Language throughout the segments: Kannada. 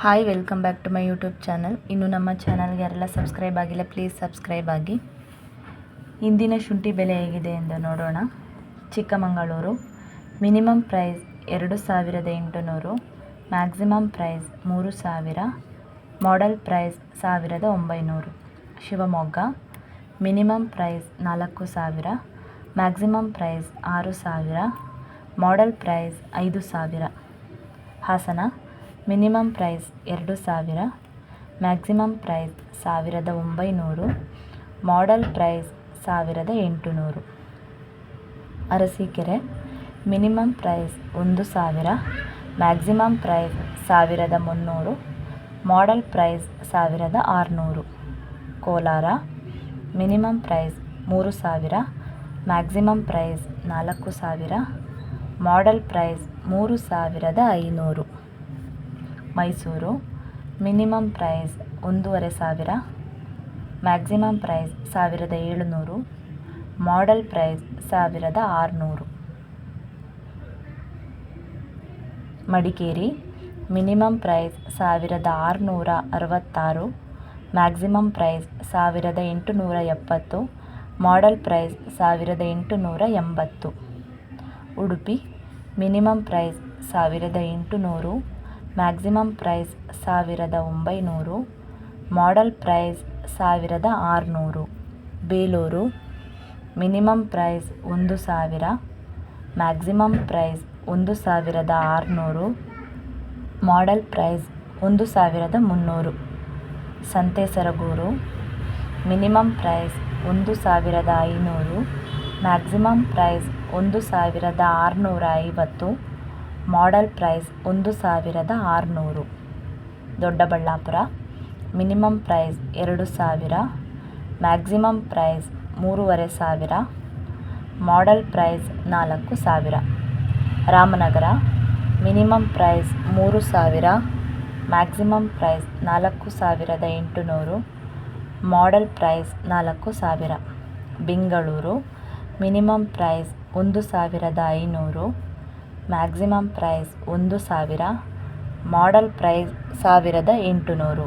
Hi, welcome back to my YouTube channel. ಇನ್ನು ನಮ್ಮ ಚಾನಲ್ಗೆ ಯಾರೆಲ್ಲ ಸಬ್ಸ್ಕ್ರೈಬ್ ಆಗಿಲ್ಲ, ಪ್ಲೀಸ್ ಸಬ್ಸ್ಕ್ರೈಬ್ ಆಗಿ. ಇಂದಿನ ಶುಂಠಿ ಬೆಲೆ ಹೇಗಿದೆ ಎಂದು ನೋಡೋಣ. Chikkamagaluru minimum price 2800, maximum price 3000, model price 1900. Shivamogga minimum price 4000, maximum price 6000, model price 5000. Hassan minimum price 2000, maximum price 1900, model price 1800. Arsikere minimum price 1000, maximum price 1300, model price 1600. Kolar minimum price 3000, maximum price 4000, model price 3500. Mysuru minimum price 1500, maximum price 1700, model price 1600. Madikeri minimum price 1666, maximum price 1870, model price 1880. Udupi minimum price 1800, maximum price 1900, model price 1600. Belur minimum price 1000, maximum price 1600, model price 1300. Santhesargur minimum price 1500, maximum price 1650, model price 1600. Doddaballapur minimum price 2000, maximum price 3500, model price 4000. Ramanagara minimum price 3000, maximum price 4800, model price 4000. Bengaluru minimum price 1500, maximum price 1000, model price 1800.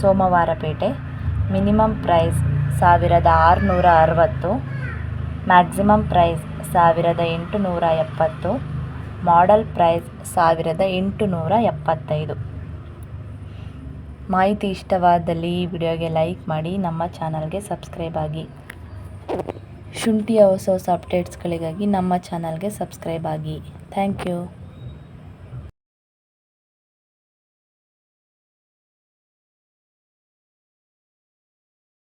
Somwarpet minimum price 1660, maximum price 1870, model price 1875. ಮಾಹಿತಿ ಇಷ್ಟವಾದಲ್ಲಿ ಈ ವಿಡಿಯೋಗೆ ಲೈಕ್ ಮಾಡಿ, ನಮ್ಮ ಚಾನಲ್ಗೆ ಸಬ್ಸ್ಕ್ರೈಬ್ ಆಗಿ. ಶುಂಠಿಯ ಹೊಸ ಅಪ್ಡೇಟ್ಸ್ಗಳಿಗಾಗಿ ನಮ್ಮ ಚಾನಲ್ಗೆ ಸಬ್ಸ್ಕ್ರೈಬ್ ಆಗಿ. Thank you.